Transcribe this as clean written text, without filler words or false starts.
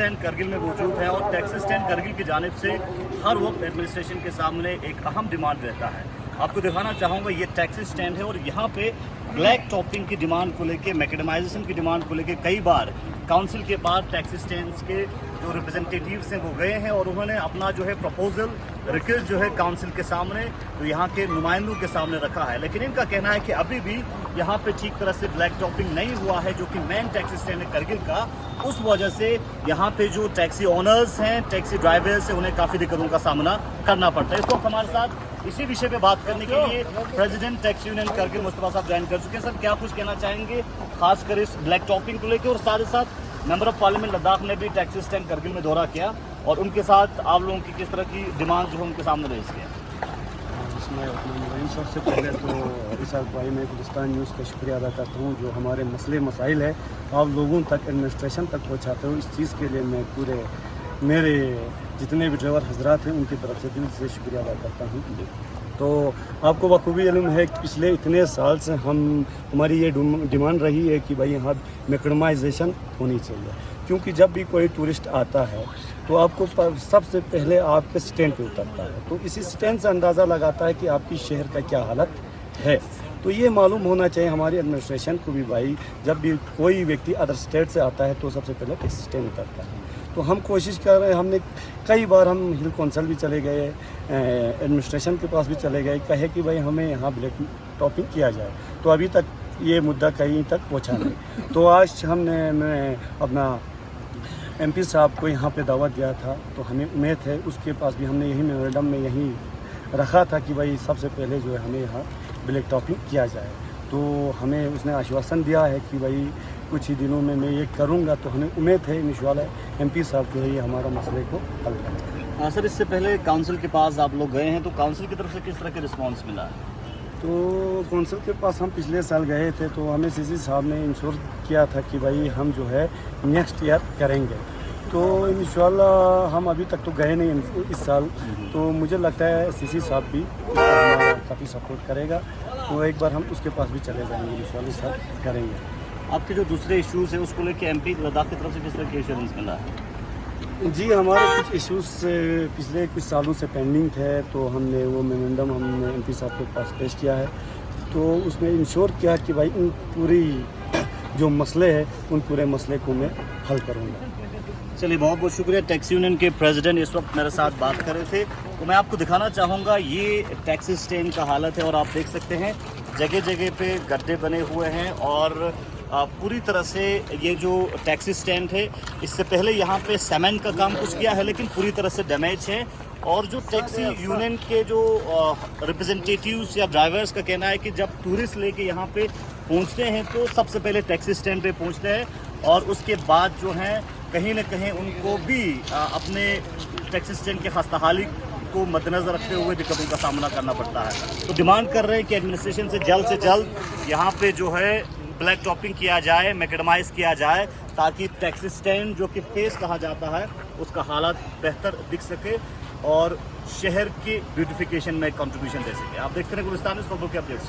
Stand Kargil में मौजूद है और टैक्सी स्टैंड करगिल की जानिब से हर वक्त एडमिनिस्ट्रेशन के सामने एक अहम डिमांड रहता है। आपको दिखाना चाहूँगा ये टैक्सी स्टैंड है और यहाँ पे ब्लैक टॉपिंग की डिमांड को लेके, मैकेडमाइजेशन की डिमांड को लेके कई बार काउंसिल के बाद टैक्सी स्टैंड्स के जो रिप्रेजेंटेटिव्स हैं वो गए हैं और उन्होंने अपना जो है प्रपोजल रिक्वेस्ट जो है काउंसिल के सामने, तो यहाँ के नुमाइंदों के सामने रखा है। लेकिन इनका कहना है कि अभी भी यहाँ पे ठीक तरह से ब्लैक टॉपिंग नहीं हुआ है, जो कि मेन टैक्सी स्टैंड है करगिल का। उस वजह से यहाँ पे जो टैक्सी ओनर्स हैं, टैक्सी ड्राइवर्स हैं, उन्हें काफ़ी दिक्कतों का सामना करना पड़ता है। इस वक्त हमारे साथ इसी विषय पे बात करने के लिए president taxi union Kargil Mustafa साहब ज्वाइन कर चुके हैं। सर, क्या कुछ कहना चाहेंगे खासकर इस ब्लैक टॉपिंग को लेकर? और साथ ही साथ मेंबर ऑफ पार्लियामेंट लद्दाख ने भी टैक्सी स्टैंड करगिल में दौरा किया और उनके साथ आप लोगों की किस तरह की डिमांड जो है उनके सामने रेज किया? इसमें सबसे पहले तो इसाक भाई मैं गुलिस्तान न्यूज़ का शुक्रिया अदा करता हूँ, जो हमारे मसले मसाइल है आप लोगों तक, एडमिनिस्ट्रेशन तक पहुँचाते हो। इस चीज़ के लिए मैं पूरे मेरे जितने भी ड्राइवर हजरात हैं उनकी तरफ से दिल से शुक्रिया अदा करता हूँ। तो आपको बखूबी इल्म है कि पिछले इतने साल से हमारी ये डिमांड रही है कि भाई यहाँ मैकेडमाइजेशन होनी चाहिए, क्योंकि जब भी कोई टूरिस्ट आता है तो आपको सबसे पहले आपके स्टैंड पे उतरता है, तो इसी स्टैंड से अंदाज़ा लगाता है कि आपकी शहर का क्या हालत है। तो ये मालूम होना चाहिए हमारी एडमिनिस्ट्रेशन को भी भाई, जब भी कोई व्यक्ति अदर स्टेट से आता है तो सबसे पहले टैक्सी स्टैंड उतरता है। तो हम कोशिश कर रहे हैं, हमने कई बार हम हिल कौंसल भी चले गए, एडमिनिस्ट्रेशन के पास भी चले गए, कहे कि भाई हमें यहाँ ब्लैक टॉपिंग किया जाए, तो अभी तक ये मुद्दा कहीं तक पहुँचा नहीं। तो आज मैं अपना MP साहब को यहाँ पे दावत दिया था, तो हमें उम्मीद है उसके पास भी हमने यही मेमोरेंडम में यही रखा था कि भाई सबसे पहले जो है हमें यहाँ ब्लैक टॉपिंग किया जाए। तो हमें उसने आश्वासन दिया है कि भाई कुछ ही दिनों में मैं ये करूँगा, तो हमें उम्मीद है इंशाल्लाह MP साहब जो है ये हमारा मसले को हल करेंगे। हाँ सर, इससे पहले काउंसिल के पास आप लोग गए हैं, तो काउंसिल की तरफ से किस तरह के रिस्पॉन्स मिला है? तो काउंसिल के पास हम पिछले साल गए थे, तो हमें CC साहब ने इंश्योर किया था कि भाई हम जो है नेक्स्ट ईयर करेंगे। तो इंशाल्लाह हम अभी तक तो गए नहीं इस साल, तो मुझे लगता है CC साहब भी हमारा काफ़ी सपोर्ट करेगा, तो एक बार हम उसके पास भी चले जाएंगे, इंशाल्लाह सर करेंगे। आपके जो दूसरे इश्यूज़ हैं उसको लेकर MP लद्दाख की तरफ से किस तरह के एश्योरेंस मिला है? जी, हमारे कुछ इश्यूज़ पिछले कुछ सालों से पेंडिंग थे, तो हमने वो मेमोरेंडम हमने MP साहब के पास पेश किया है, तो उसमें इंश्योर किया कि भाई उन पूरी जो मसले हैं उन पूरे मसले को मैं हल करूँगा। चलिए, बहुत बहुत शुक्रिया। टैक्सी यूनियन के प्रेसिडेंट इस वक्त मेरे साथ बात कर रहे थे। तो मैं आपको दिखाना चाहूँगा ये टैक्सी स्टैंड का हालत है और आप देख सकते हैं जगह जगह पे गड्ढे बने हुए हैं और पूरी तरह से ये जो टैक्सी स्टैंड है, इससे पहले यहाँ पे सीमेंट का काम कुछ किया है लेकिन पूरी तरह से डैमेज है। और जो टैक्सी यूनियन के जो रिप्रेजेंटेटिव्स या ड्राइवर्स का कहना है कि जब टूरिस्ट लेके यहाँ पे पहुँचते हैं तो सबसे पहले टैक्सी स्टैंड पे पहुँचते हैं और उसके बाद जो है कहीं ना कहीं उनको भी अपने टैक्सी स्टैंड के खस्ताहाली को मद्देनजर रखते हुए दिक्कतों का सामना करना पड़ता है। तो डिमांड कर रहे हैं कि एडमिनिस्ट्रेशन से जल्द यहाँ पे जो है ब्लैक टॉपिंग किया जाए, मैकेडमाइज किया जाए, ताकि टैक्सी स्टैंड जो कि फेस कहा जाता है उसका हालत बेहतर दिख सके और शहर के ब्यूटिफिकेशन में कंट्रीब्यूशन दे सके। आप देखते हैं गुलिस्तान न्यूज़, खबरों के अपडेट्स।